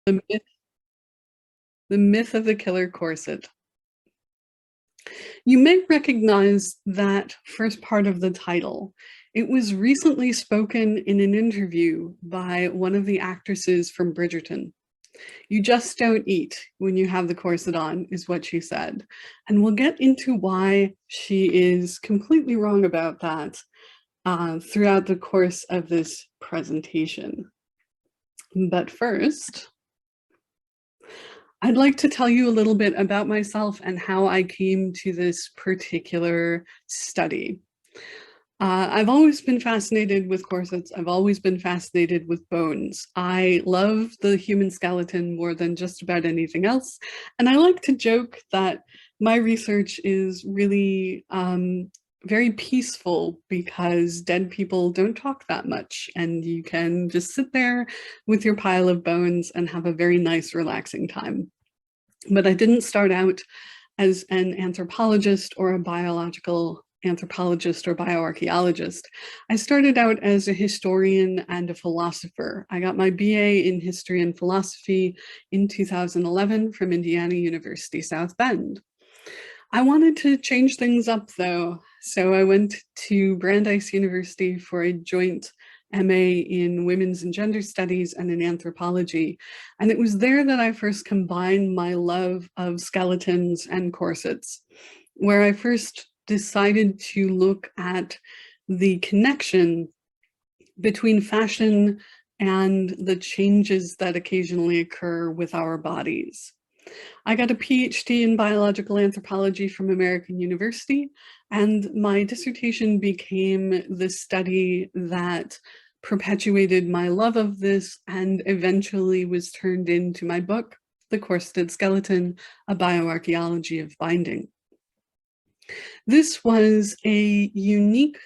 The myth, the myth of the killer corset. You may recognize that first part of the title. It was recently spoken in an interview by one of the actresses from Bridgerton. You just don't eat when you have the corset on, is what she said. And we'll get into why she is completely wrong about that throughout the course of this presentation. But first, I'd like to tell you a little bit about myself and how I came to this particular study. I've always been fascinated with corsets. I've always been fascinated with bones. I love the human skeleton more than just about anything else. And I like to joke that my research is really very peaceful because dead people don't talk that much, and you can just sit there with your pile of bones and have a very nice, relaxing time. But I didn't start out as an anthropologist or a biological anthropologist or bioarchaeologist. I started out as a historian and a philosopher. I got my BA in history and philosophy in 2011 from Indiana University, South Bend. I wanted to change things up though, so I went to Brandeis University for a joint MA in Women's and Gender Studies and in Anthropology. And it was there that I first combined my love of skeletons and corsets, where I first decided to look at the connection between fashion and the changes that occasionally occur with our bodies. I got a PhD in biological anthropology from American University, and my dissertation became the study that perpetuated my love of this and eventually was turned into my book, The Corseted Skeleton, A Bioarchaeology of Binding. This was a unique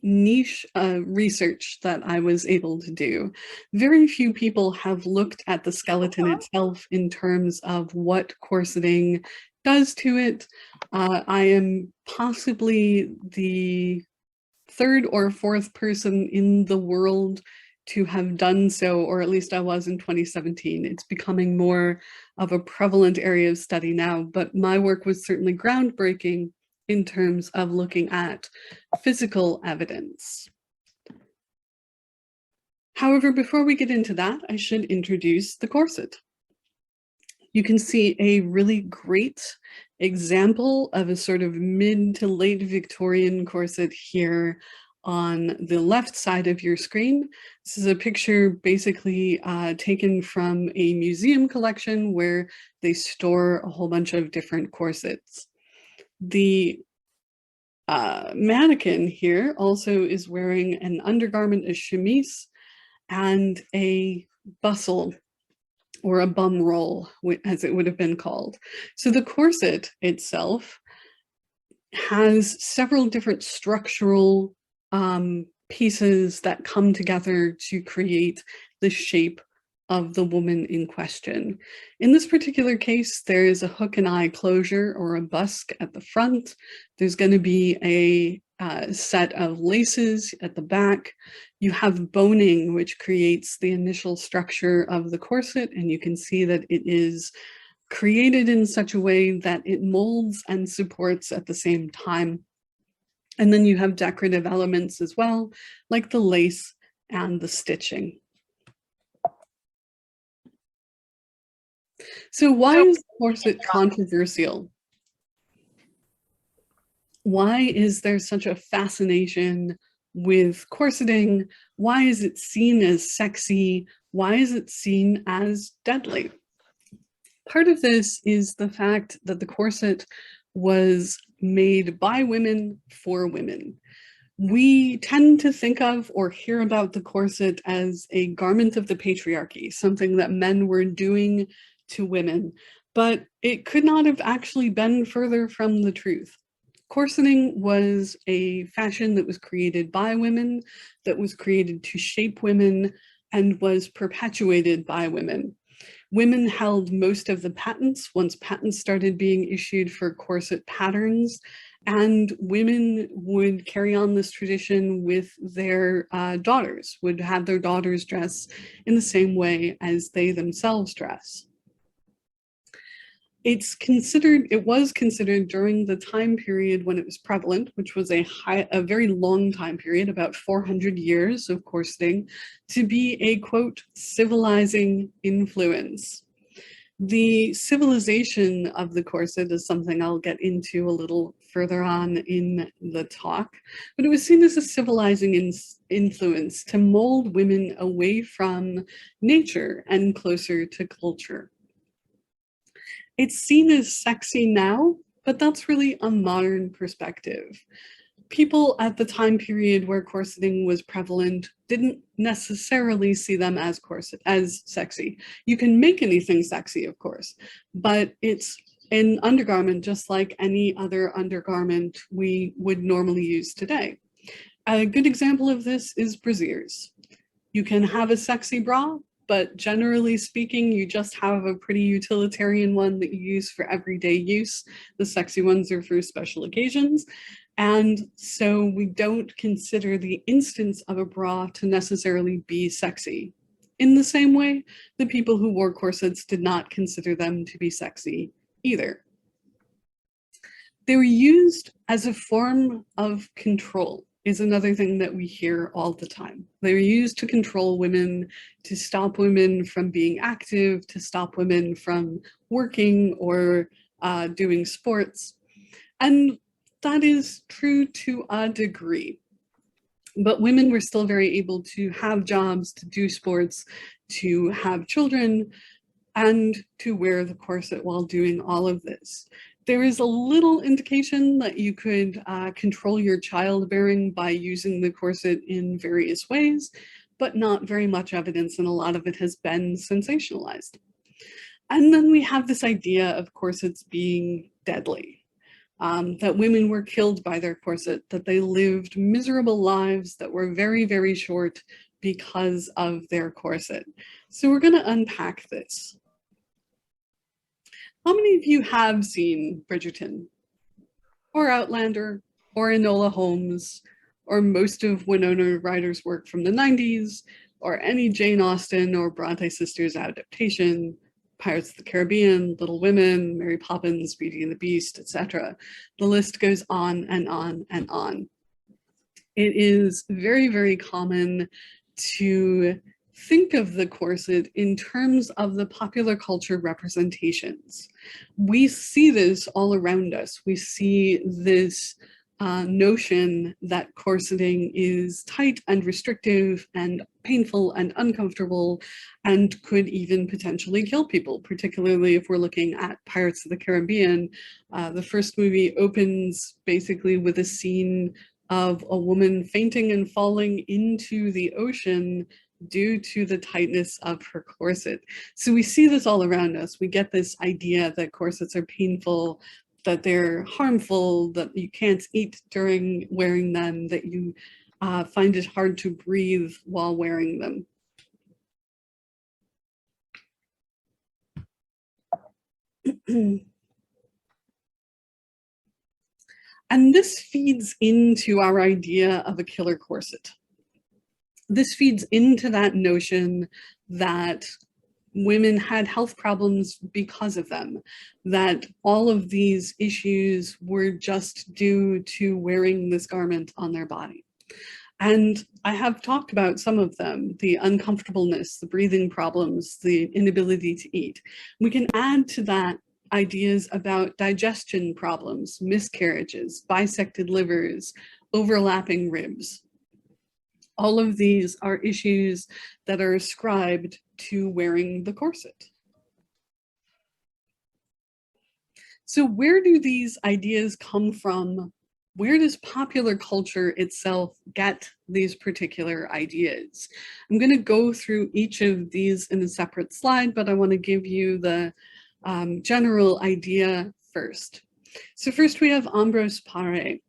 niche research that I was able to do. Very few people have looked at the skeleton itself in terms of what corseting does to it. I am possibly the third or fourth person in the world to have done so, or at least I was in 2017. It's becoming more of a prevalent area of study now, but my work was certainly groundbreaking in terms of looking at physical evidence. However, before we get into that, I should introduce the corset. You can see a really great example of a sort of mid to late Victorian corset here on the left side of your screen. This is a picture basically taken from a museum collection where they store a whole bunch of different corsets. The mannequin here also is wearing an undergarment, a chemise, and a bustle, or a bum roll, as it would have been called. So the corset itself has several different structural pieces that come together to create the shape of the woman in question. In this particular case, there is a hook and eye closure or a busk at the front. There's going to be a set of laces at the back. You have boning, which creates the initial structure of the corset, and you can see that it is created in such a way that it molds and supports at the same time. And then you have decorative elements as well, like the lace and the stitching. So why is the corset controversial? Why is there such a fascination with corseting? Why is it seen as sexy? Why is it seen as deadly? Part of this is the fact that the corset was made by women for women. We tend to think of or hear about the corset as a garment of the patriarchy, something that men were doing to women, but it could not have actually been further from the truth. Corseting was a fashion that was created by women, that was created to shape women, and was perpetuated by women. Women held most of the patents once patents started being issued for corset patterns, and women would carry on this tradition with their daughters, would have their daughters dress in the same way as they themselves dress. It was considered during the time period when it was prevalent, which was a very long time period, about 400 years of corseting, to be a, quote, civilizing influence. The civilization of the corset is something I'll get into a little further on in the talk, but it was seen as a civilizing influence to mold women away from nature and closer to culture. It's seen as sexy now, but that's really a modern perspective. People at the time period where corseting was prevalent didn't necessarily see them as sexy. You can make anything sexy, of course, but it's an undergarment just like any other undergarment we would normally use today. A good example of this is brasiers. You can have a sexy bra, but generally speaking, you just have a pretty utilitarian one that you use for everyday use. The sexy ones are for special occasions. And so we don't consider the instance of a bra to necessarily be sexy. In the same way, the people who wore corsets did not consider them to be sexy either. They were used as a form of control, is another thing that we hear all the time. They were used to control women, to stop women from being active, to stop women from working or doing sports. And that is true to a degree. But women were still very able to have jobs, to do sports, to have children, and to wear the corset while doing all of this. There is a little indication that you could control your childbearing by using the corset in various ways, but not very much evidence, and a lot of it has been sensationalized. And then we have this idea of corsets being deadly, that women were killed by their corset, that they lived miserable lives that were very, very short because of their corset. So we're going to unpack this. How many of you have seen Bridgerton, or Outlander, or Enola Holmes, or most of Winona Ryder's work from the 90s, or any Jane Austen or Bronte sisters adaptation, Pirates of the Caribbean, Little Women, Mary Poppins, Beauty and the Beast, etc. The list goes on and on and on. It is very, very common to think of the corset in terms of the popular culture representations. We see this all around us. We see this notion that corseting is tight and restrictive and painful and uncomfortable and could even potentially kill people, particularly if we're looking at Pirates of the Caribbean. The first movie opens basically with a scene of a woman fainting and falling into the ocean due to the tightness of her corset. So we see this all around us. We get this idea that corsets are painful, that they're harmful, that you can't eat during wearing them, that you find it hard to breathe while wearing them. And this feeds into our idea of a killer corset. This feeds into that notion that women had health problems because of them, that all of these issues were just due to wearing this garment on their body. And I have talked about some of them, the uncomfortableness, the breathing problems, the inability to eat. We can add to that ideas about digestion problems, miscarriages, bisected livers, overlapping ribs. All of these are issues that are ascribed to wearing the corset. So where do these ideas come from? Where does popular culture itself get these particular ideas? I'm going to go through each of these in a separate slide, but I want to give you the general idea first. So first we have Ambroise Paré.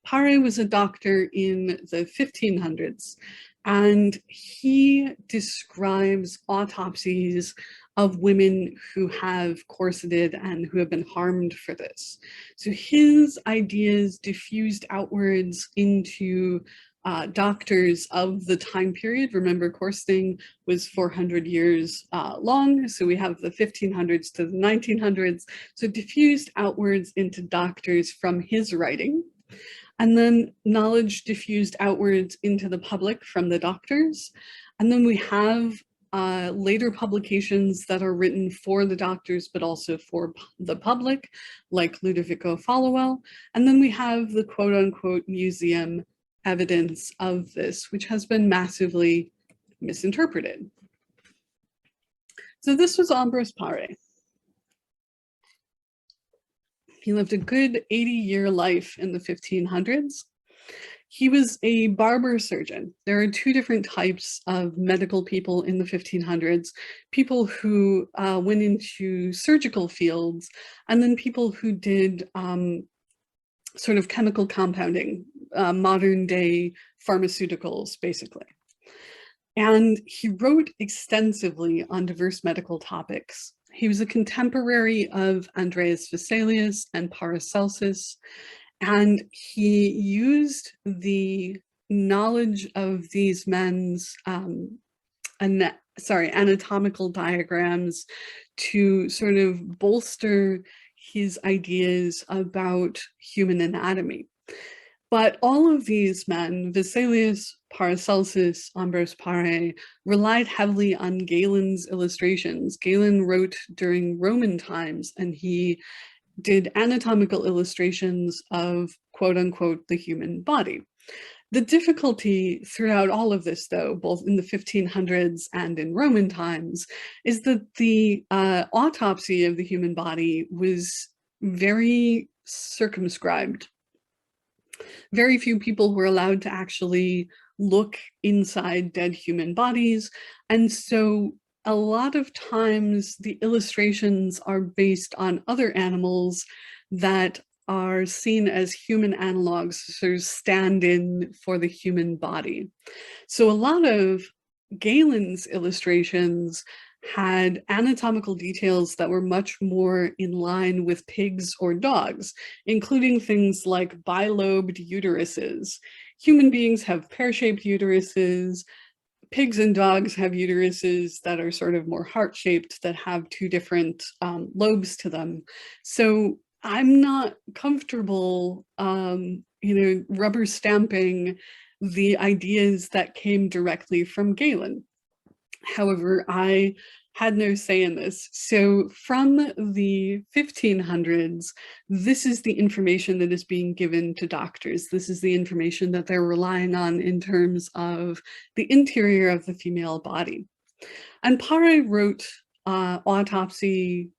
Paré was a doctor in the 1500s, And he describes autopsies of women who have corseted and who have been harmed for this. So his ideas diffused outwards into doctors of the time period. Remember, corseting was 400 years long, so we have the 1500s to the 1900s. So diffused outwards into doctors from his writing. And then knowledge diffused outwards into the public from the doctors. And then we have later publications that are written for the doctors, but also for the public, like Ludovico Followell. And then we have the quote unquote museum evidence of this, which has been massively misinterpreted. So this was Ambroise Paré. He lived a good 80-year life in the 1500s. He was a barber surgeon. There are two different types of medical people in the 1500s, people who went into surgical fields, and then people who did sort of chemical compounding, modern day pharmaceuticals, basically. And he wrote extensively on diverse medical topics. He was a contemporary of Andreas Vesalius and Paracelsus, and he used the knowledge of these men's anatomical diagrams to sort of bolster his ideas about human anatomy. But all of these men, Vesalius, Paracelsus, Ambroise Paré, relied heavily on Galen's illustrations. Galen wrote during Roman times, and he did anatomical illustrations of, quote unquote, the human body. The difficulty throughout all of this, though, both in the 1500s and in Roman times, is that the autopsy of the human body was very circumscribed. Very few people were allowed to actually look inside dead human bodies. And so a lot of times the illustrations are based on other animals that are seen as human analogs, sort of stand-in for the human body. So a lot of Galen's illustrations had anatomical details that were much more in line with pigs or dogs, including things like bilobed uteruses. Human beings have pear-shaped uteruses. Pigs and dogs have uteruses that are sort of more heart-shaped, that have two different lobes to them. So I'm not comfortable, rubber stamping the ideas that came directly from Galen. However, I had no say in this. So from the 1500s, this is the information that is being given to doctors. This is the information that they're relying on in terms of the interior of the female body. And Paré wrote autopsy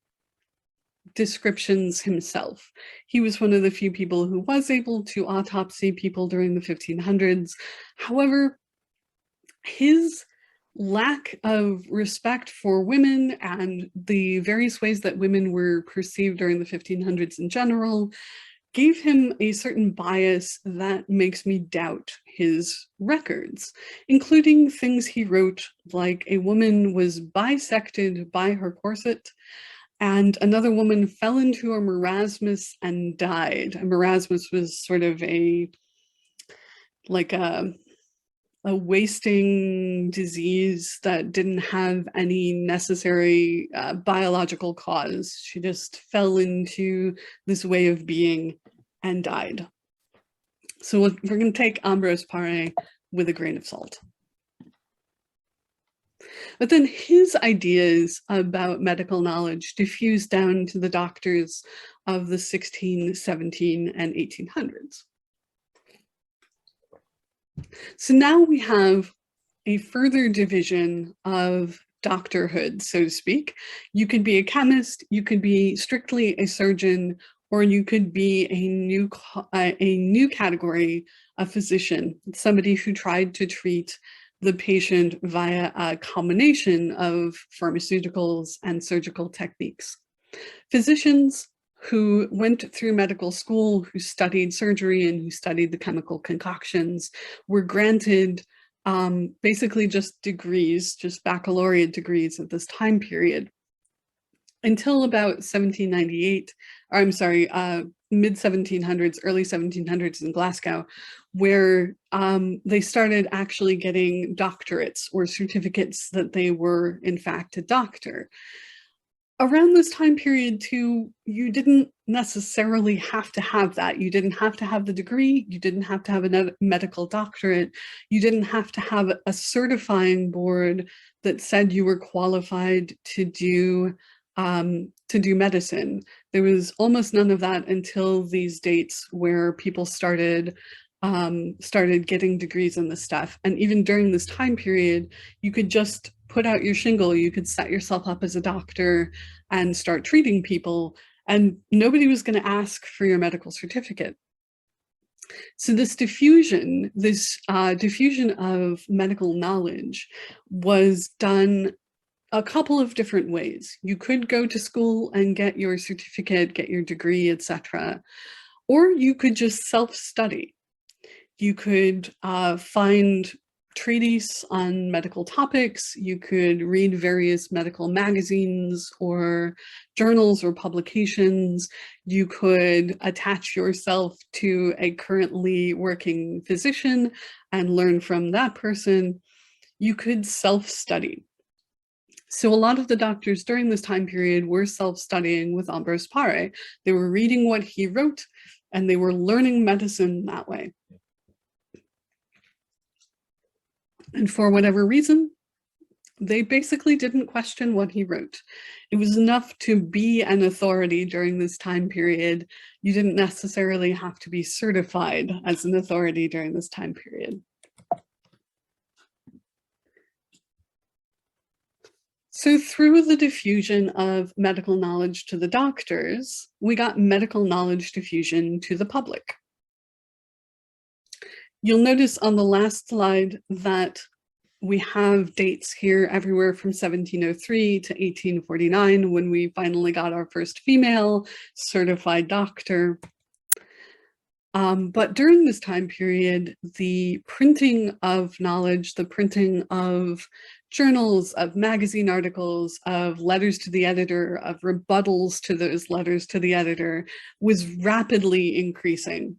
descriptions himself. He was one of the few people who was able to autopsy people during the 1500s. However, his lack of respect for women and the various ways that women were perceived during the 1500s in general gave him a certain bias that makes me doubt his records, including things he wrote like a woman was bisected by her corset and another woman fell into a marasmus and died. A marasmus was sort of a wasting disease that didn't have any necessary biological cause. She just fell into this way of being and died. So we're going to take Ambroise Paré with a grain of salt. But then his ideas about medical knowledge diffused down to the doctors of the 16, 17, and 1800s. So now we have a further division of doctorhood, so to speak. You could be a chemist, you could be strictly a surgeon, or you could be a new category, a physician, somebody who tried to treat the patient via a combination of pharmaceuticals and surgical techniques. Physicians who went through medical school, who studied surgery and who studied the chemical concoctions, were granted basically just degrees, just baccalaureate degrees at this time period, until about 1798, or I'm sorry, mid 1700s, early 1700s in Glasgow, where they started actually getting doctorates or certificates that they were in fact a doctor. Around this time period too, you didn't necessarily have to have that. You didn't have to have the degree, you didn't have to have a medical doctorate, you didn't have to have a certifying board that said you were qualified to do medicine. There was almost none of that until these dates where people started getting degrees in this stuff. And even during this time period, you could just put out your shingle, you could set yourself up as a doctor and start treating people, and nobody was going to ask for your medical certificate. So this diffusion of medical knowledge was done a couple of different ways. You could go to school and get your certificate, get your degree, etc. Or you could just self-study. You could find treatise on medical topics, you could read various medical magazines or journals or publications, you could attach yourself to a currently working physician and learn from that person. You could self-study. So a lot of the doctors during this time period were self-studying with Ambroise Paré. They were reading what he wrote and they were learning medicine that way. And for whatever reason, they basically didn't question what he wrote. It was enough to be an authority during this time period. You didn't necessarily have to be certified as an authority during this time period. So through the diffusion of medical knowledge to the doctors, we got medical knowledge diffusion to the public. You'll notice on the last slide that we have dates here everywhere from 1703 to 1849, when we finally got our first female certified doctor. But during this time period, the printing of knowledge, the printing of journals, of magazine articles, of letters to the editor, of rebuttals to those letters to the editor, was rapidly increasing.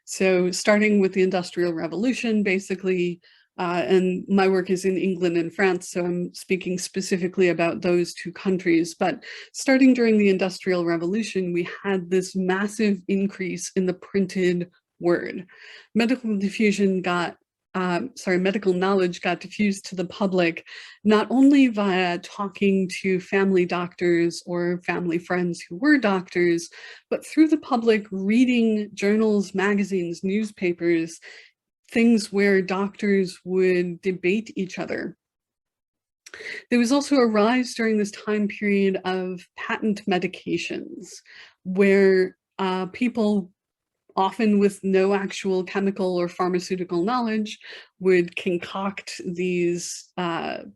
So starting with the Industrial Revolution, basically, and my work is in England and France, so I'm speaking specifically about those two countries. But starting during the Industrial Revolution, we had this massive increase in the printed word. Medical knowledge got diffused to the public, not only via talking to family doctors or family friends who were doctors, but through the public reading journals, magazines, newspapers, things where doctors would debate each other. There was also a rise during this time period of patent medications, where people, often with no actual chemical or pharmaceutical knowledge, would concoct these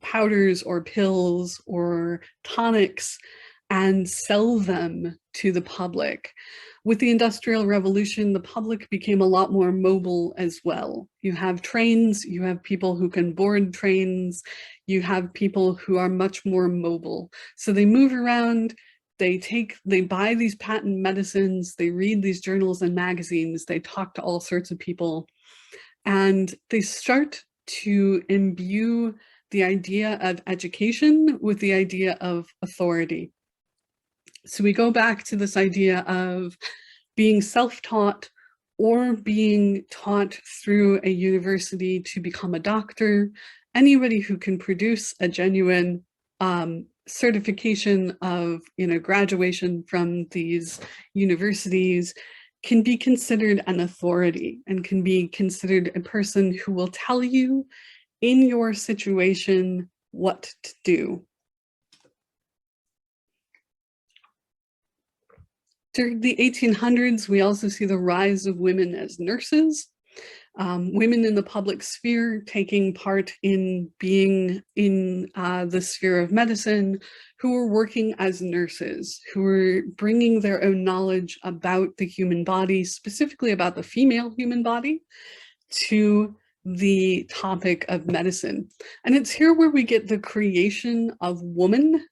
powders or pills or tonics and sell them to the public. With the Industrial Revolution, the public became a lot more mobile as well. You have trains, you have people who can board trains, you have people who are much more mobile. So they move around, they buy these patent medicines, they read these journals and magazines, they talk to all sorts of people, and they start to imbue the idea of education with the idea of authority. So we go back to this idea of being self-taught or being taught through a university to become a doctor. Anybody who can produce a genuine certification of graduation from these universities can be considered an authority and can be considered a person who will tell you in your situation what to do. During the 1800s, we also see the rise of women as nurses, women in the public sphere taking part in being in the sphere of medicine, who were working as nurses, who were bringing their own knowledge about the human body, specifically about the female human body, to the topic of medicine. And it's here where we get the creation of woman,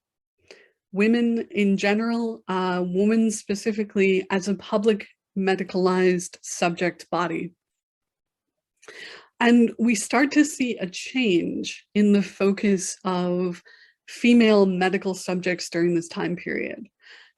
women in general, woman specifically, as a public medicalized subject body. And we start to see a change in the focus of female medical subjects during this time period.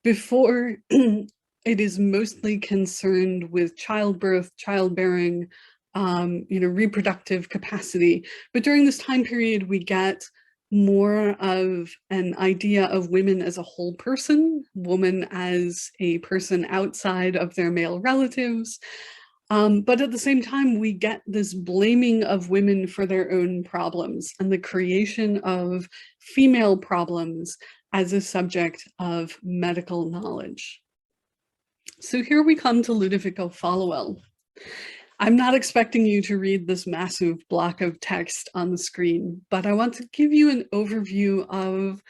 Before, it is mostly concerned with childbirth, childbearing, reproductive capacity. But during this time period, we get more of an idea of women as a whole person, woman as a person outside of their male relatives. But at the same time, we get this blaming of women for their own problems and the creation of female problems as a subject of medical knowledge. So here we come to Ludovico Fallowell. I'm not expecting you to read this massive block of text on the screen, but I want to give you an overview of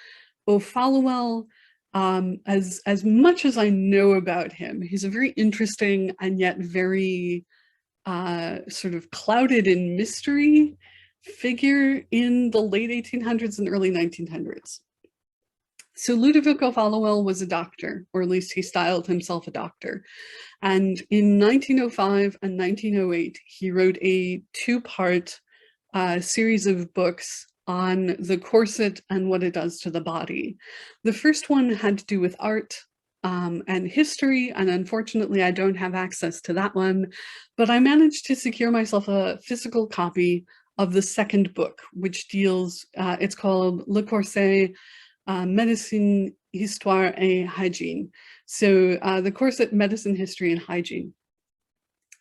Fallowell. As much as I know about him, he's a very interesting and yet very sort of clouded in mystery figure in the late 1800s and early 1900s. So Ludovico Fallowell was a doctor, or at least he styled himself a doctor. And in 1905 and 1908, he wrote a two-part series of books on the corset and what it does to the body. The first one had to do with art and history, and unfortunately I don't have access to that one, but I managed to secure myself a physical copy of the second book, which deals, it's called Le Corset, Medicine, Histoire et Hygiene. So the corset, medicine, history, and hygiene.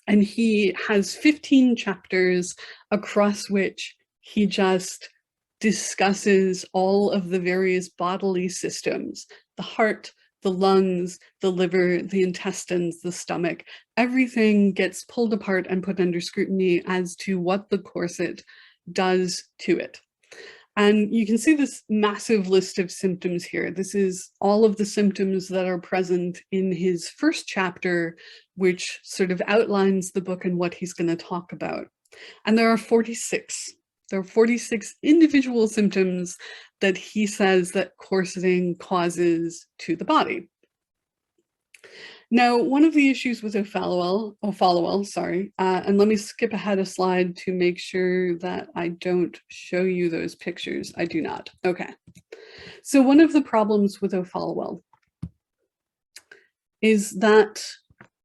And he has 15 chapters across which he just discusses all of the various bodily systems, the heart, the lungs, the liver, the intestines, the stomach. Everything gets pulled apart and put under scrutiny as to what the corset does to it. And you can see this massive list of symptoms here. This is all of the symptoms that are present in his first chapter, which sort of outlines the book and what he's going to talk about. And there are 46. There are 46 individual symptoms that he says that corseting causes to the body. Now, one of the issues with O'Fallowell, and let me skip ahead a slide to make sure that I don't show you those pictures. I do not. Okay. So one of the problems with O'Fallowell is that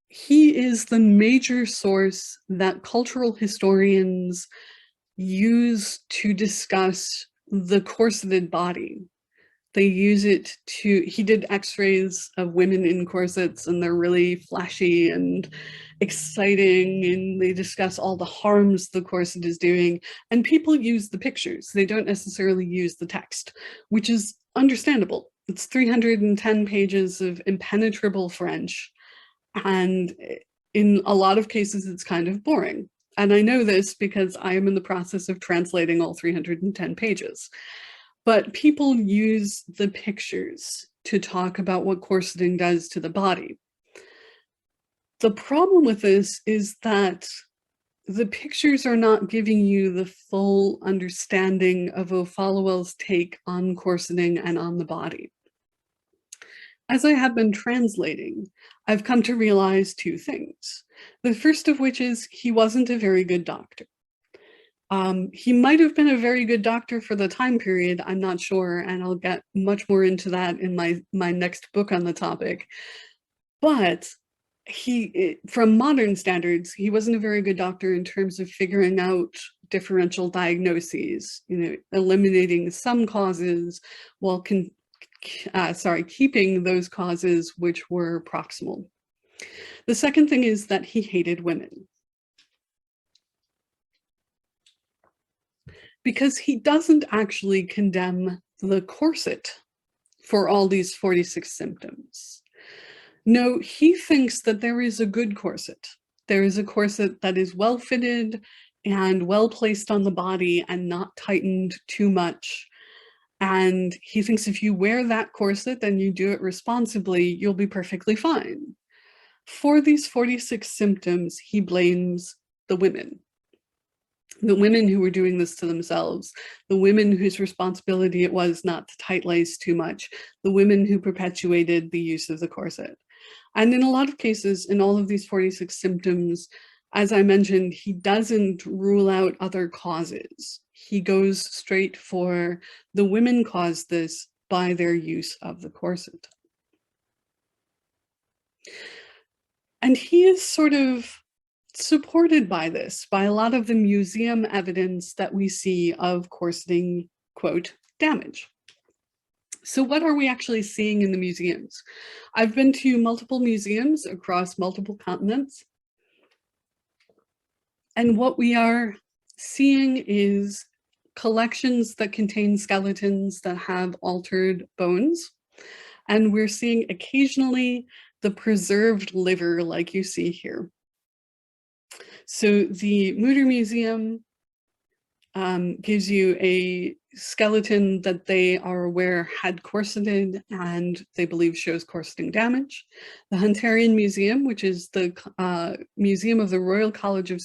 he is the major source that cultural historians use to discuss the corseted body. They use it to, he did x-rays of women in corsets and they're really flashy and exciting, and they discuss all the harms the corset is doing, and people use the pictures. They don't necessarily use the text, which is understandable. It's 310 pages of impenetrable French, and in a lot of cases it's kind of boring. And I know this because I am in the process of translating all 310 pages. But people use the pictures to talk about what corseting does to the body. The problem with this is that the pictures are not giving you the full understanding of O'Fallowell's take on corseting and on the body. As I have been translating, I've come to realize two things. The first of which is he wasn't a very good doctor. He might have been a very good doctor for the time period, I'm not sure, and I'll get much more into that in my next book on the topic. But from modern standards, he wasn't a very good doctor in terms of figuring out differential diagnoses, eliminating some causes while keeping those causes which were proximal. The second thing is that he hated women. Because he doesn't actually condemn the corset for all these 46 symptoms. No, he thinks that there is a good corset. There is a corset that is well fitted and well placed on the body and not tightened too much. And he thinks if you wear that corset and you do it responsibly, you'll be perfectly fine. For these 46 symptoms, he blames the women. the women who were doing this to themselves, the women whose responsibility it was not to tight lace too much, the women who perpetuated the use of the corset. And in a lot of cases, in all of these 46 symptoms, as I mentioned, he doesn't rule out other causes. He goes straight for the women caused this by their use of the corset. And he is sort of supported by this, by a lot of the museum evidence that we see of corseting, quote, damage. So what are we actually seeing in the museums? I've been to multiple museums across multiple continents. And what we are seeing is collections that contain skeletons that have altered bones. And we're seeing occasionally the preserved liver like you see here. So the Mutter Museum gives you a skeleton that they are aware had corseted and they believe shows corseting damage. The Hunterian Museum, which is the Museum of the Royal College of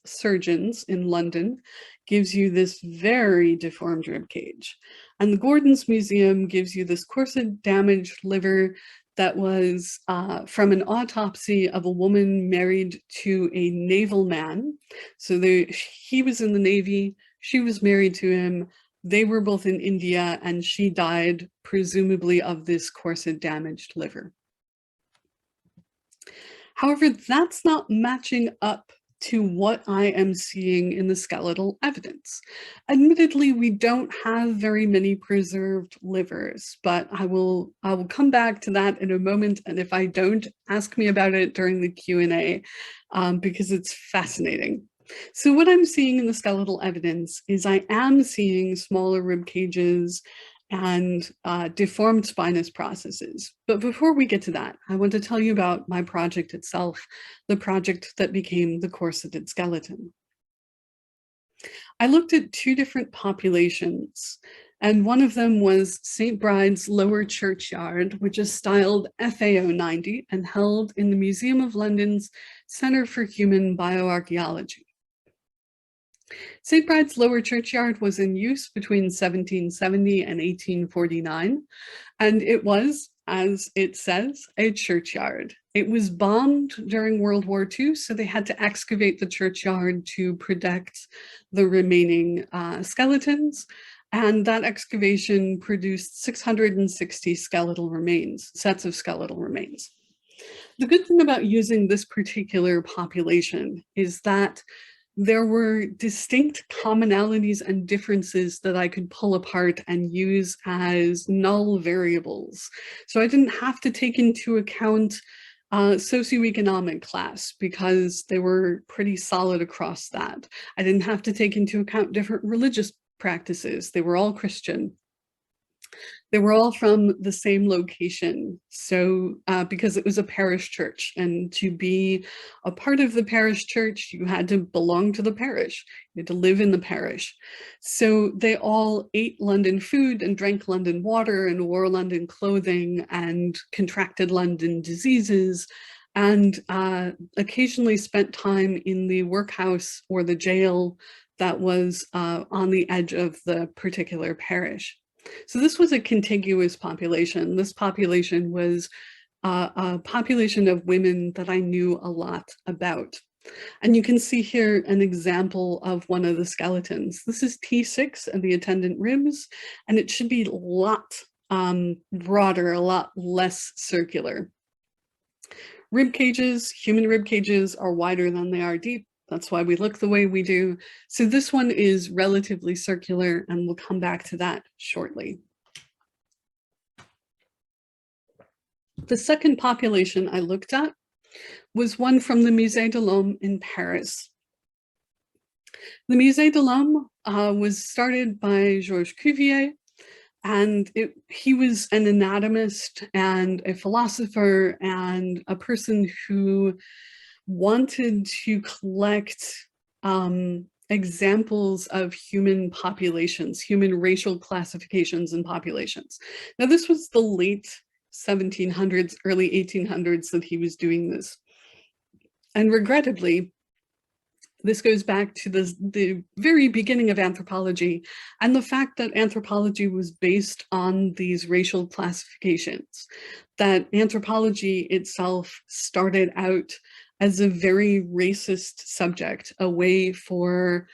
Surgeons in London, gives you this very deformed rib cage. And the Gordon's Museum gives you this corset damaged liver that was from an autopsy of a woman married to a naval man. So he was in the Navy, she was married to him, they were both in India, and she died presumably of this corset damaged liver. However, that's not matching up to what I am seeing in the skeletal evidence. Admittedly, we don't have very many preserved livers, but I will come back to that in a moment, and if I don't, ask me about it during the Q&A, because it's fascinating. So what I'm seeing in the skeletal evidence is I am seeing smaller rib cages and deformed spinous processes. But before we get to that, I want to tell you about my project itself, the project that became the Corseted Skeleton. I looked at two different populations, and one of them was St. Bride's Lower Churchyard, which is styled FAO 90 and held in the Museum of London's Centre for Human Bioarchaeology. St. Bride's Lower Churchyard was in use between 1770 and 1849, and it was, as it says, a churchyard. It was bombed during World War II, so they had to excavate the churchyard to protect the remaining skeletons, and that excavation produced 660 skeletal remains, sets of skeletal remains. The good thing about using this particular population is that there were distinct commonalities and differences that I could pull apart and use as null variables. So I didn't have to take into account socioeconomic class because they were pretty solid across that. I didn't have to take into account different religious practices. They were all Christian. They were all from the same location, so because it was a parish church, and to be a part of the parish church, you had to belong to the parish, you had to live in the parish. So they all ate London food and drank London water and wore London clothing and contracted London diseases, and occasionally spent time in the workhouse or the jail that was on the edge of the particular parish. So this was a contiguous population. This population was a population of women that I knew a lot about. And you can see here an example of one of the skeletons. This is T6 and the attendant ribs, and it should be a lot broader, a lot less circular. Rib cages, human rib cages, are wider than they are deep. That's why we look the way we do. So this one is relatively circular, and we'll come back to that shortly. The second population I looked at was one from the Musée de l'Homme in Paris. The Musée de l'Homme was started by Georges Cuvier, and he was an anatomist and a philosopher and a person who wanted to collect examples of human populations, human racial classifications and populations. Now, this was the late 1700s, early 1800s that he was doing this. And regrettably, This goes back to the very beginning of anthropology and the fact that anthropology was based on these racial classifications, that anthropology itself started out as a very racist subject, a way for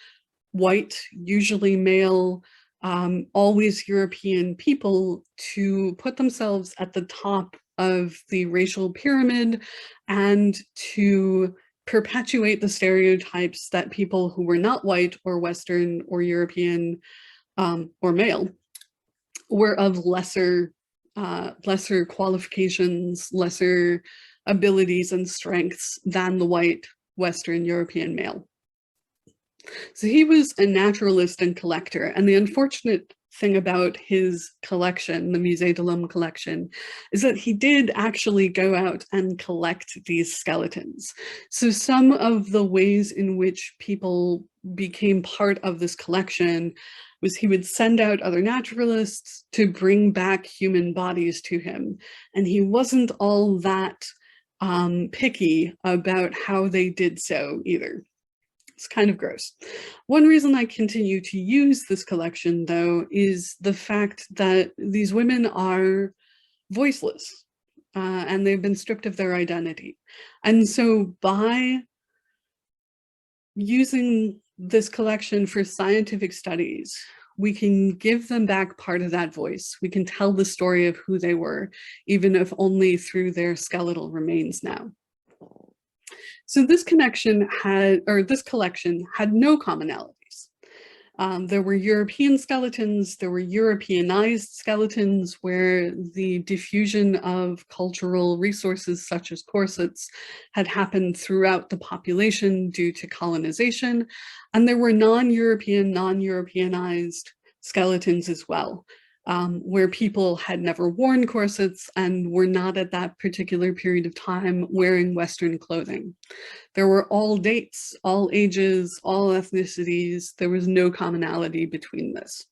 white, usually male, always European people to put themselves at the top of the racial pyramid and to perpetuate the stereotypes that people who were not white or Western or European or male were of lesser qualifications, lesser abilities and strengths than the white Western European male. So he was a naturalist and collector, and the unfortunate thing about his collection, the Musée de l'Homme collection, is that he did actually go out and collect these skeletons. So some of the ways in which people became part of this collection was he would send out other naturalists to bring back human bodies to him, and he wasn't all that picky about how they did so either. It's kind of gross. One reason I continue to use this collection, though, is the fact that these women are voiceless and they've been stripped of their identity. And so by using this collection for scientific studies, we can give them back part of that voice. We can tell the story of who they were, even if only through their skeletal remains now. So this collection had no commonalities. There were European skeletons, there were Europeanized skeletons where the diffusion of cultural resources such as corsets had happened throughout the population due to colonization, and there were non-European, non-Europeanized skeletons as well, where people had never worn corsets and were not at that particular period of time wearing Western clothing. There were all dates, all ages, all ethnicities. There was no commonality between this.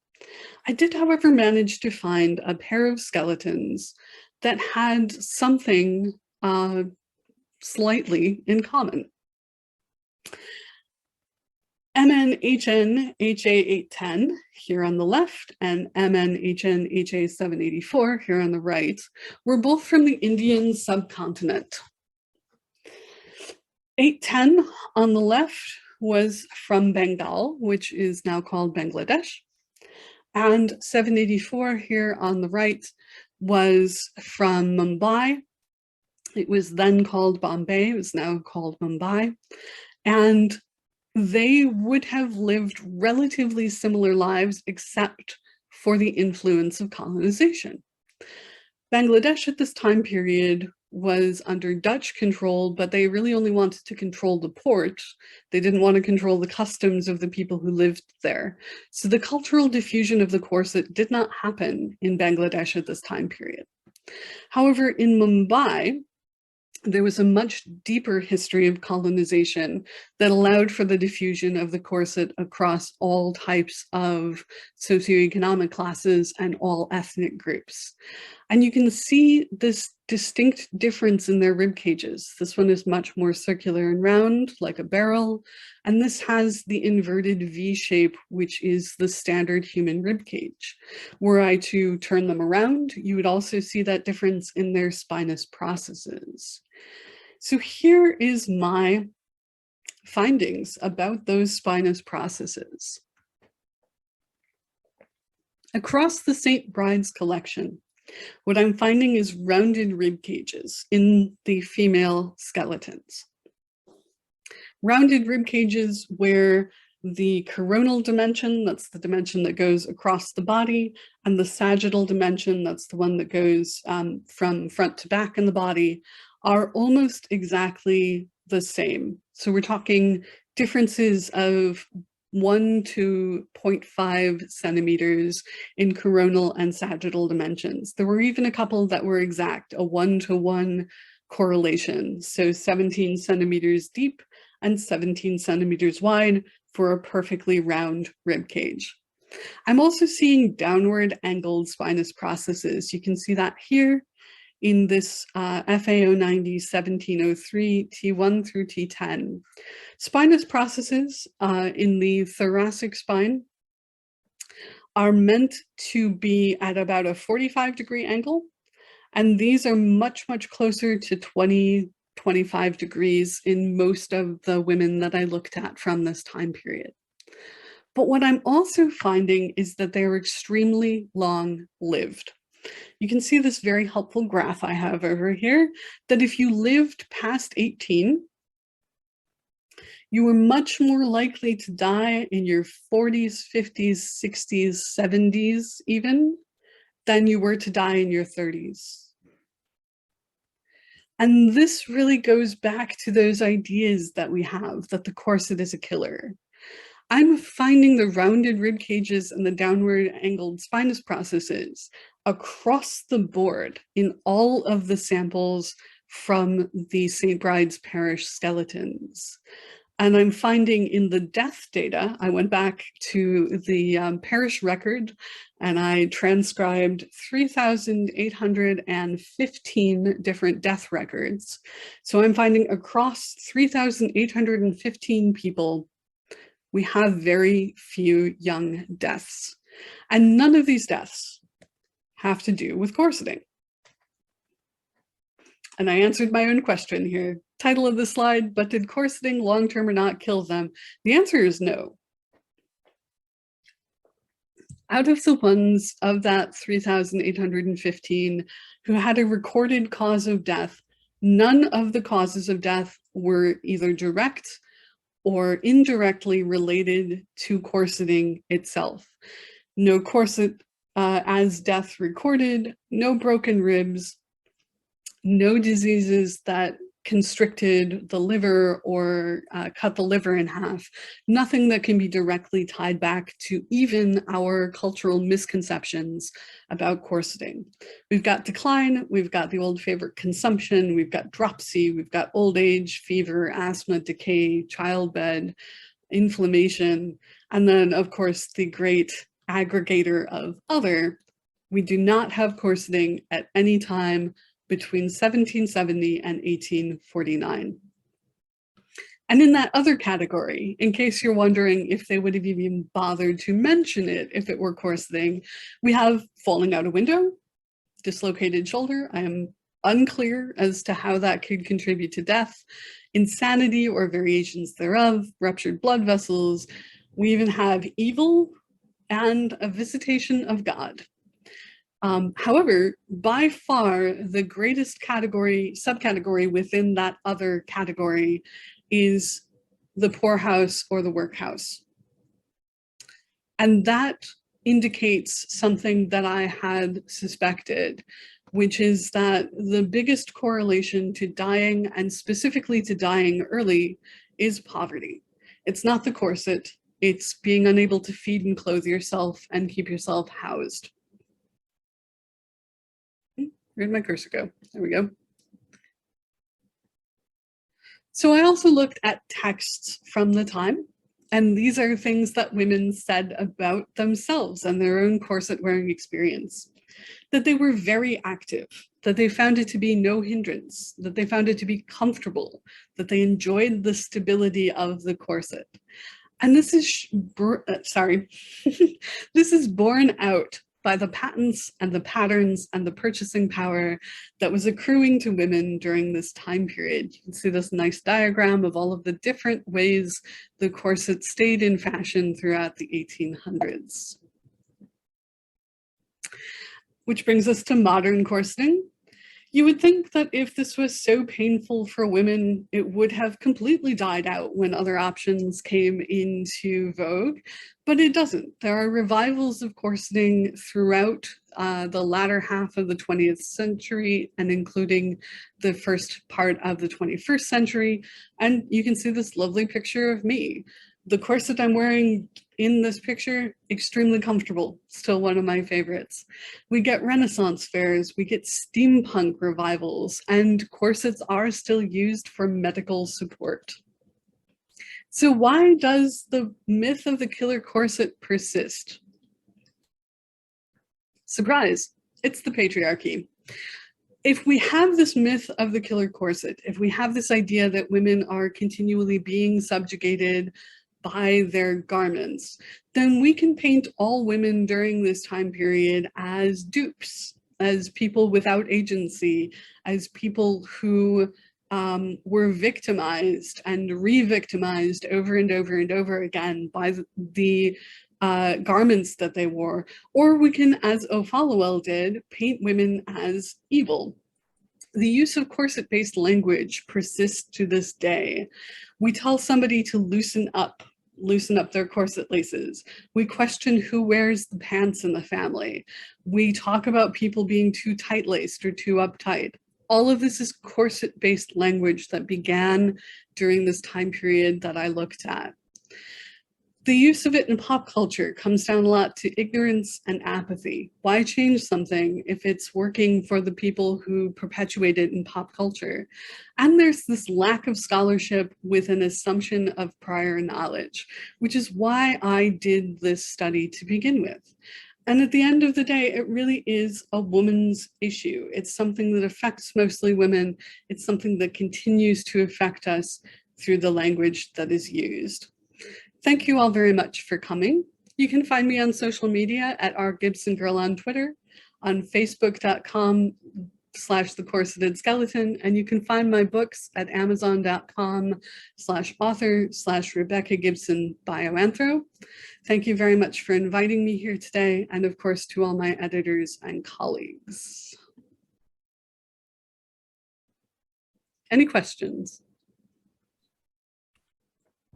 I did, however, manage to find a pair of skeletons that had something slightly in common. MNHN-HA810 here on the left and MNHN-HA784 here on the right were both from the Indian subcontinent. 810 on the left was from Bengal, which is now called Bangladesh, and 784 here on the right was from Mumbai. It was then called Bombay, it was now called Mumbai, and they would have lived relatively similar lives except for the influence of colonization. Bangladesh at this time period was under Dutch control, but they really only wanted to control the port. They didn't want to control the customs of the people who lived there. So the cultural diffusion of the corset did not happen in Bangladesh at this time period. However, in Mumbai, there was a much deeper history of colonization that allowed for the diffusion of the corset across all types of socioeconomic classes and all ethnic groups. And you can see this distinct difference in their rib cages. This one is much more circular and round, like a barrel, and this has the inverted V shape, which is the standard human rib cage. Were I to turn them around, you would also see that difference in their spinous processes. So here is my findings about those spinous processes. Across the St. Bride's collection, what I'm finding is rounded rib cages in the female skeletons. Rounded rib cages where the coronal dimension, that's the dimension that goes across the body, and the sagittal dimension, that's the one that goes from front to back in the body, are almost exactly the same. So we're talking differences of 1 to 0.5 centimeters in coronal and sagittal dimensions. There were even a couple that were exact, a 1-to-1 correlation. So 17 centimeters deep and 17 centimeters wide for a perfectly round rib cage. I'm also seeing downward angled spinous processes. You can see that here. in this FAO 90 1703 T1 through T10. Spinous processes in the thoracic spine are meant to be at about a 45-degree angle, and these are much, much closer to 20, 25 degrees in most of the women that I looked at from this time period. But what I'm also finding is that they're extremely long-lived. You can see this very helpful graph I have over here, that if you lived past 18, you were much more likely to die in your 40s, 50s, 60s, 70s even, than you were to die in your 30s. And this really goes back to those ideas that we have, that the corset is a killer. I'm finding the rounded rib cages and the downward angled spinous processes across the board in all of the samples from the St. Bride's Parish skeletons. And I'm finding in the death data, I went back to the parish record and I transcribed 3,815 different death records. So I'm finding across 3,815 people, we have very few young deaths. And none of these deaths have to do with corseting. And I answered my own question here. Title of the slide, but did corseting long-term or not kill them? The answer is no. Out of the ones of that 3,815 who had a recorded cause of death, none of the causes of death were either direct or indirectly related to corseting itself. No corset as death recorded, no broken ribs, no diseases that constricted the liver or cut the liver in half, nothing that can be directly tied back to even our cultural misconceptions about corseting. We've got decline, we've got the old favorite consumption, we've got dropsy, we've got old age, fever, asthma, decay, childbed, inflammation, and then of course the great aggregator of other. We do not have corseting at any time between 1770 and 1849. And in that other category, in case you're wondering if they would have even bothered to mention it if it were corseting, we have falling out a window, dislocated shoulder. I am unclear as to how that could contribute to death, insanity or variations thereof, ruptured blood vessels. We even have evil and a visitation of God. However, by far the greatest subcategory within that other category is the poorhouse or the workhouse. And that indicates something that I had suspected, which is that the biggest correlation to dying, and specifically to dying early, is poverty. It's not the corset, it's being unable to feed and clothe yourself and keep yourself housed. Where'd my cursor go? There we go. So I also looked at texts from the time, and these are things that women said about themselves and their own corset wearing experience. That they were very active, that they found it to be no hindrance, that they found it to be comfortable, that they enjoyed the stability of the corset. And this is, this is borne out by the patents and the patterns and the purchasing power that was accruing to women during this time period. You can see this nice diagram of all of the different ways the corset stayed in fashion throughout the 1800s. Which brings us to modern corseting. You would think that if this was so painful for women, it would have completely died out when other options came into vogue, but it doesn't. There are revivals of corseting throughout the latter half of the 20th century and including the first part of the 21st century. And you can see this lovely picture of me. The corset I'm wearing in this picture, extremely comfortable, still one of my favorites. We get Renaissance fairs, we get steampunk revivals, and corsets are still used for medical support. So why does the myth of the killer corset persist? Surprise, it's the patriarchy. if we have this myth of the killer corset, if we have this idea that women are continually being subjugated by their garments, then we can paint all women during this time period as dupes, as people without agency, as people who were victimized and re-victimized over and over and over again by the garments that they wore. Or we can, as O'Fallowell did, paint women as evil. The use of corset-based language persists to this day. We tell somebody to loosen up their corset laces. We question who wears the pants in the family. We talk about people being too tight-laced or too uptight. All of this is corset-based language that began during this time period that I looked at. The use of it in pop culture comes down a lot to ignorance and apathy. Why change something if it's working for the people who perpetuate it in pop culture? And there's this lack of scholarship with an assumption of prior knowledge, which is why I did this study to begin with. And at the end of the day, it really is a woman's issue. It's something that affects mostly women. It's something that continues to affect us through the language that is used. Thank you all very much for coming. You can find me on social media at @rgibsongirl on Twitter, on facebook.com/the Corseted Skeleton, and you can find my books at amazon.com/author/Rebecca Gibson Bioanthro. Thank you very much for inviting me here today, and of course to all my editors and colleagues. Any questions?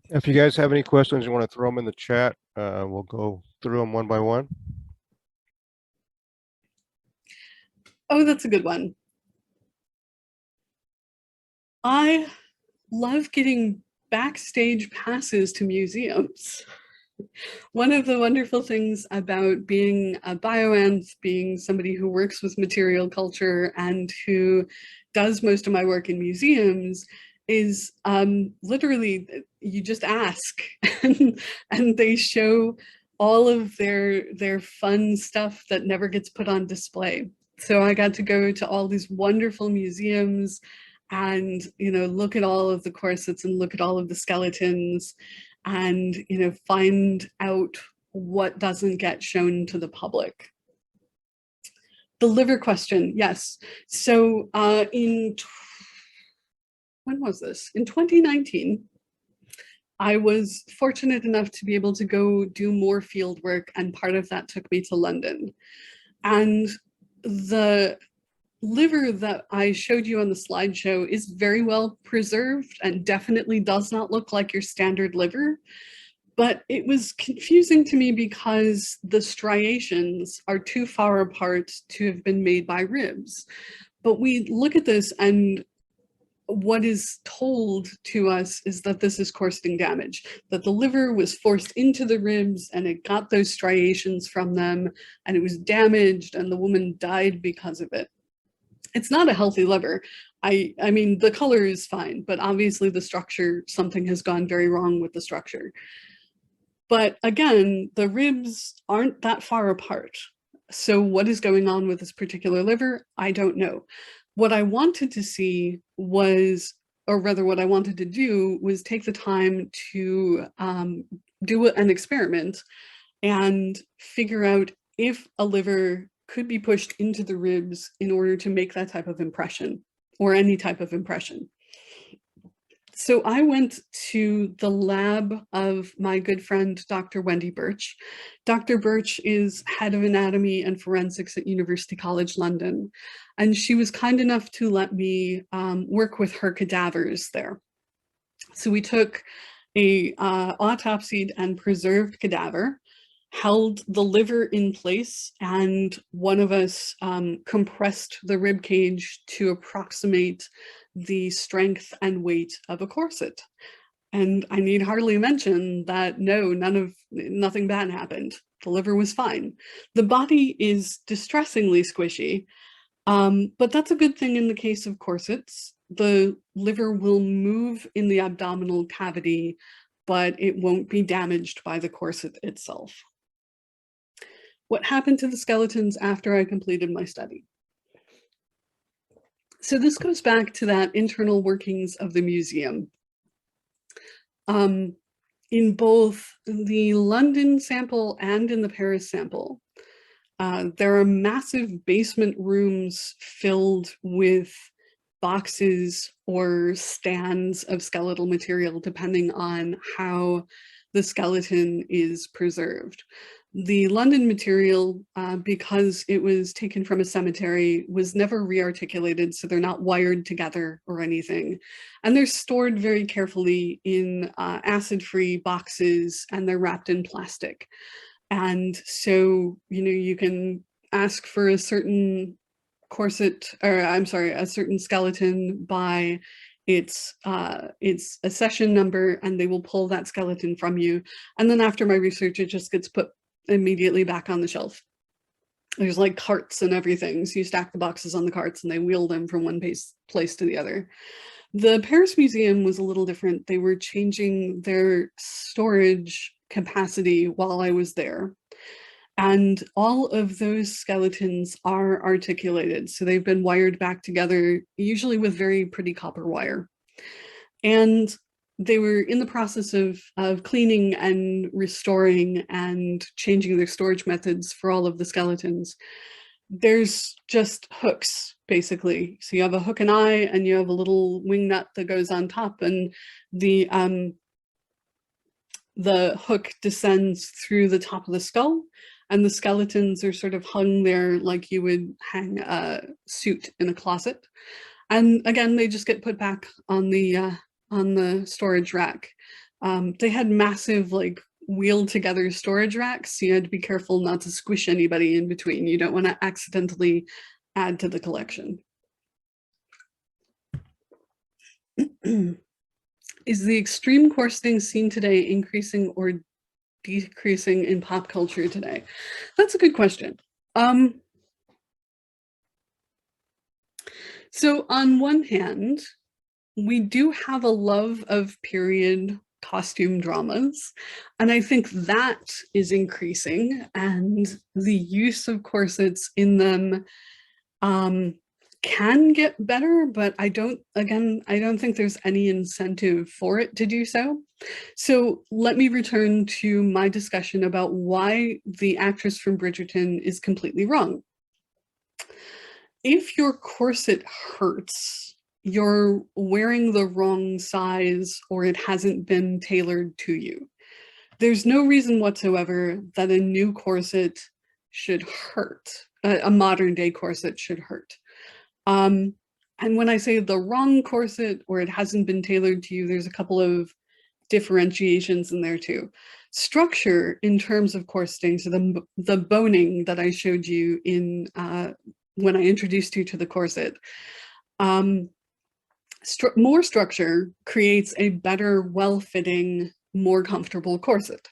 If you guys have any questions, you want to throw them in the chat, we'll go through them one by one. Oh, that's a good one. I love getting backstage passes to museums. One of the wonderful things about being a bioanth, being somebody who works with material culture and who does most of my work in museums, is literally you just ask and they show all of their fun stuff that never gets put on display. So I got to go to all these wonderful museums and, you know, look at all of the corsets and look at all of the skeletons and, you know, find out what doesn't get shown to the public. The liver question, yes. So when was this? In 2019, I was fortunate enough to be able to go do more field work, and part of that took me to London. And the liver that I showed you on the slideshow is very well preserved and definitely does not look like your standard liver. But it was confusing to me because the striations are too far apart to have been made by ribs. But we look at this and what is told to us is that this is corseting damage, that the liver was forced into the ribs and it got those striations from them and it was damaged and the woman died because of it. It's not a healthy liver. I mean, the color is fine, but obviously the structure, something has gone very wrong with the structure. But again, the ribs aren't that far apart. So what is going on with this particular liver? I don't know. What I wanted to see was, or rather what I wanted to do was take the time to do an experiment and figure out if a liver could be pushed into the ribs in order to make that type of impression or any type of impression. So I went to the lab of my good friend, Dr. Wendy Birch. Dr. Birch is head of anatomy and forensics at University College London. And she was kind enough to let me work with her cadavers there. So we took a autopsied and preserved cadaver, held the liver in place, and one of us compressed the rib cage to approximate the strength and weight of a corset. And I need hardly mention that no, nothing bad happened. The liver was fine. The body is distressingly squishy, but that's a good thing in the case of corsets. The liver will move in the abdominal cavity, but it won't be damaged by the corset itself. What happened to the skeletons after I completed my study? So this goes back to that internal workings of the museum. In both the London sample and in the Paris sample, there are massive basement rooms filled with boxes or stands of skeletal material, depending on how the skeleton is preserved. The London material, because it was taken from a cemetery, was never re-articulated, so they're not wired together or anything. And they're stored very carefully in acid-free boxes, and they're wrapped in plastic. And so, you can ask for a certain corset, or I'm sorry, a certain skeleton by its accession number, and they will pull that skeleton from you. And then after my research, it just gets put immediately back on the shelf. There's like carts and everything. So you stack the boxes on the carts and they wheel them from one place to the other. The Paris Museum was a little different. They were changing their storage capacity while I was there. And all of those skeletons are articulated. So they've been wired back together, usually with very pretty copper wire. And they were in the process of cleaning and restoring and changing their storage methods for all of the skeletons. There's just hooks, basically. So you have a hook and eye, and you have a little wing nut that goes on top, and the hook descends through the top of the skull, and the skeletons are sort of hung there like you would hang a suit in a closet. And again, they just get put back on the storage rack. They had massive, like, wheeled together storage racks, so you had to be careful not to squish anybody in between. You don't want to accidentally add to the collection. Is the extreme corseting seen today increasing or decreasing in pop culture today? That's a good question. So on one hand, we do have a love of period costume dramas, and I think that is increasing, and the use of corsets in them can get better, but I don't think there's any incentive for it to do so. So let me return to my discussion about why the actress from Bridgerton is completely wrong. If your corset hurts, you're wearing the wrong size, or it hasn't been tailored to you. There's no reason whatsoever that a new corset should hurt. A modern day corset should hurt. And when I say the wrong corset or it hasn't been tailored to you, there's a couple of differentiations in there too. Structure in terms of corseting, so the boning that I showed you in when I introduced you to the corset, more structure creates a better, well-fitting, more comfortable corset.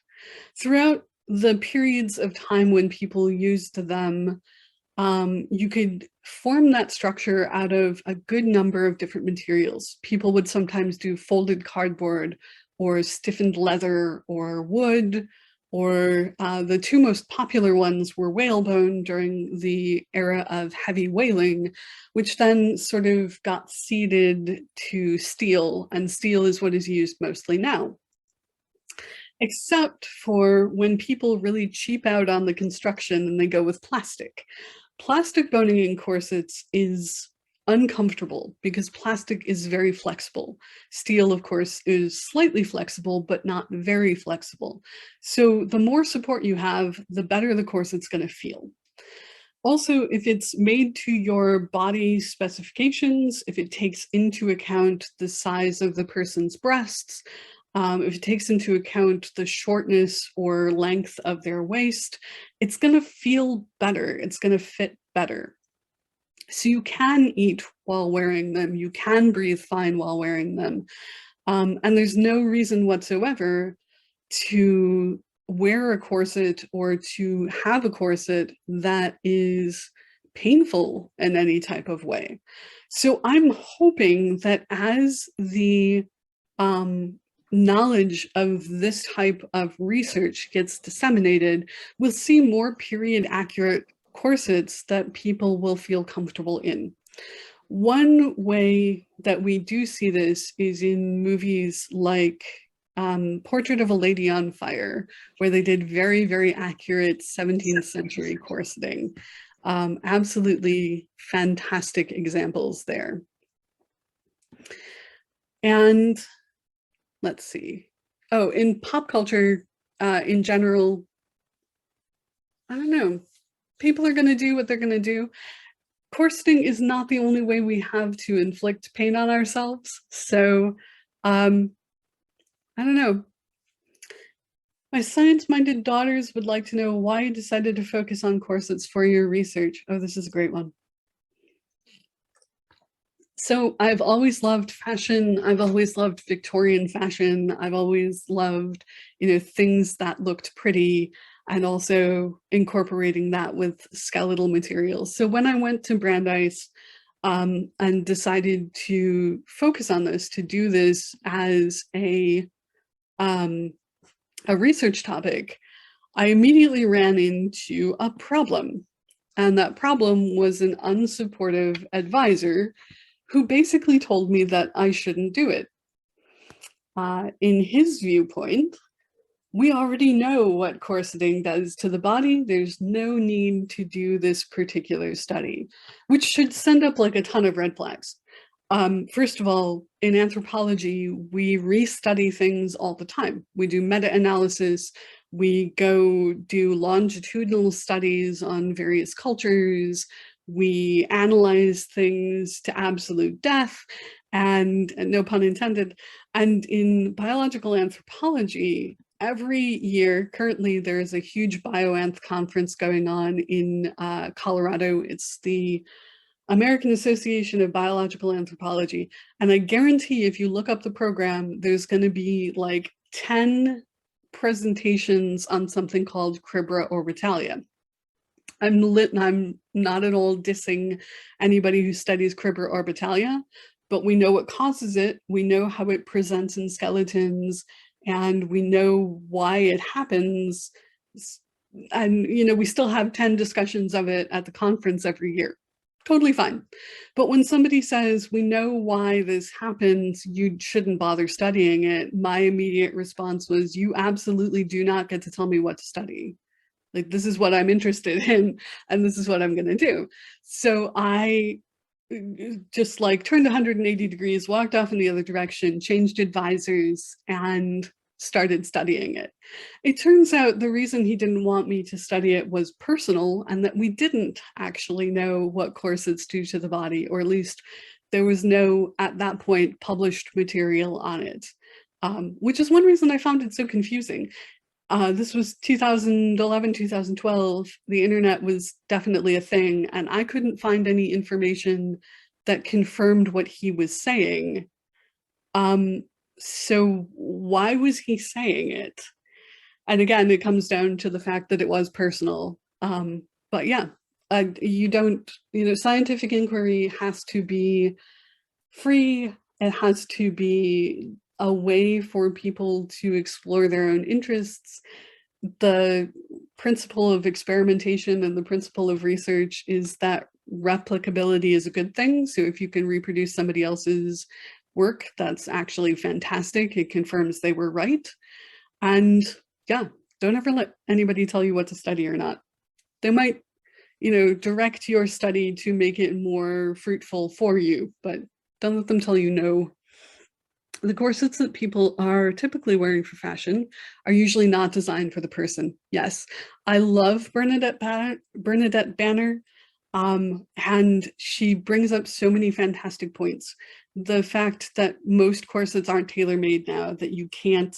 Throughout the periods of time when people used them, you could form that structure out of a good number of different materials. People would sometimes do folded cardboard or stiffened leather or wood, or the two most popular ones were whalebone during the era of heavy whaling, which then sort of got seeded to steel, and steel is what is used mostly now. Except for when people really cheap out on the construction and they go with plastic. Plastic boning in corsets is uncomfortable because plastic is very flexible. Steel, of course, is slightly flexible, but not very flexible. So the more support you have, the better the corset's going to feel. Also, if it's made to your body specifications, if it takes into account the size of the person's breasts, if it takes into account the shortness or length of their waist, it's going to feel better. It's going to fit better. So you can eat while wearing them. You can breathe fine while wearing them. And there's no reason whatsoever to wear a corset or to have a corset that is painful in any type of way. So I'm hoping that as the knowledge of this type of research gets disseminated, we'll see more period accurate corsets that people will feel comfortable in. One way that we do see this is in movies like Portrait of a Lady on Fire, where they did very, very accurate 17th century corseting. Absolutely fantastic examples there. And let's see. Oh, in pop culture, in general, I don't know. People are going to do what they're going to do. Corseting is not the only way we have to inflict pain on ourselves. So, I don't know. My science-minded daughters would like to know why you decided to focus on corsets for your research. Oh, this is a great one. So I've always loved fashion. I've always loved Victorian fashion. I've always loved, things that looked pretty, and also incorporating that with skeletal materials. So when I went to Brandeis and decided to focus on this, to do this as a research topic, I immediately ran into a problem. And that problem was an unsupportive advisor who basically told me that I shouldn't do it. In his viewpoint, we already know what corseting does to the body. There's no need to do this particular study, which should send up like a ton of red flags. First of all, in anthropology, we restudy things all the time. We do meta-analysis, we go do longitudinal studies on various cultures, we analyze things to absolute depth, and no pun intended. And in biological anthropology, every year, currently there's a huge bioanth conference going on in Colorado. It's the American Association of Biological Anthropology. And I guarantee if you look up the program, there's going to be like 10 presentations on something called cribra orbitalia. I'm not at all dissing anybody who studies cribra orbitalia, but we know what causes it. We know how it presents in skeletons, and we know why it happens. And, we still have 10 discussions of it at the conference every year. Totally fine. But when somebody says, we know why this happens, you shouldn't bother studying it, my immediate response was, you absolutely do not get to tell me what to study. Like, this is what I'm interested in, and this is what I'm going to do. So I just like turned 180 degrees, walked off in the other direction, changed advisors, and started studying it. It turns out the reason he didn't want me to study it was personal, and that we didn't actually know what corsets do to the body, or at least there was no, at that point, published material on it, which is one reason I found it so confusing. This was 2011, 2012. The internet was definitely a thing, and I couldn't find any information that confirmed what he was saying. So why was he saying it? And again, it comes down to the fact that it was personal. But yeah, you don't, scientific inquiry has to be free. It has to be a way for people to explore their own interests. The principle of experimentation and the principle of research is that replicability is a good thing. So if you can reproduce somebody else's work, that's actually fantastic. It confirms they were right. And yeah, don't ever let anybody tell you what to study or not. They might, direct your study to make it more fruitful for you, but don't let them tell you no. The corsets that people are typically wearing for fashion are usually not designed for the person. Yes, I love Bernadette Banner, and she brings up so many fantastic points. The fact that most corsets aren't tailor-made now, that you can't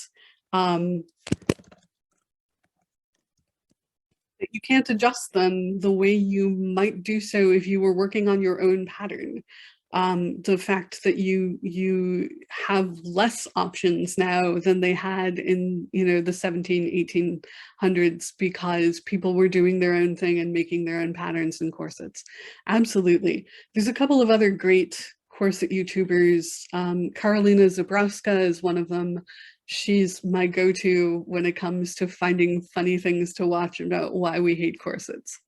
adjust them the way you might do so if you were working on your own pattern. The fact that you have less options now than they had in, the 1700s, 1800s, because people were doing their own thing and making their own patterns and corsets. Absolutely. There's a couple of other great corset YouTubers. Karolina Zabrowska is one of them. She's my go-to when it comes to finding funny things to watch about why we hate corsets.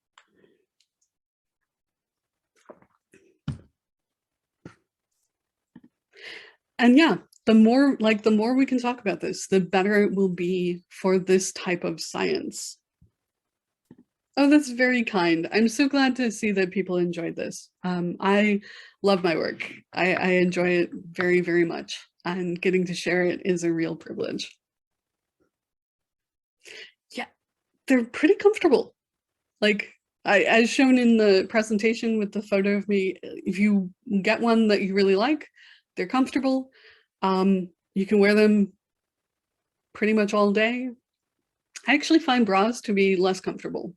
And yeah, the more we can talk about this, the better it will be for this type of science. Oh, that's very kind. I'm so glad to see that people enjoyed this. I love my work. I enjoy it very, very much, and getting to share it is a real privilege. Yeah, they're pretty comfortable. Like, as shown in the presentation with the photo of me, if you get one that you really like, they're comfortable. You can wear them pretty much all day. I actually find bras to be less comfortable,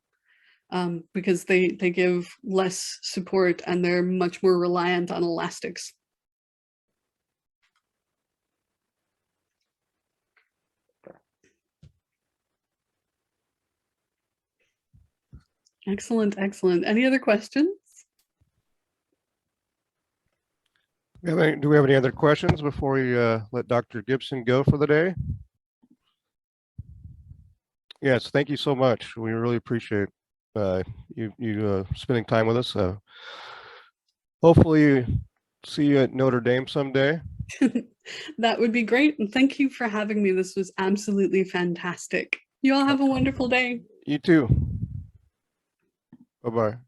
because they give less support and they're much more reliant on elastics. Excellent, excellent. Any other questions? Do we have any other questions before we let Dr. Gibson go for the day? Yes, thank you so much. We really appreciate you spending time with us. Hopefully see you at Notre Dame someday. That would be great. And thank you for having me. This was absolutely fantastic. You all have a wonderful day. You too. Bye-bye.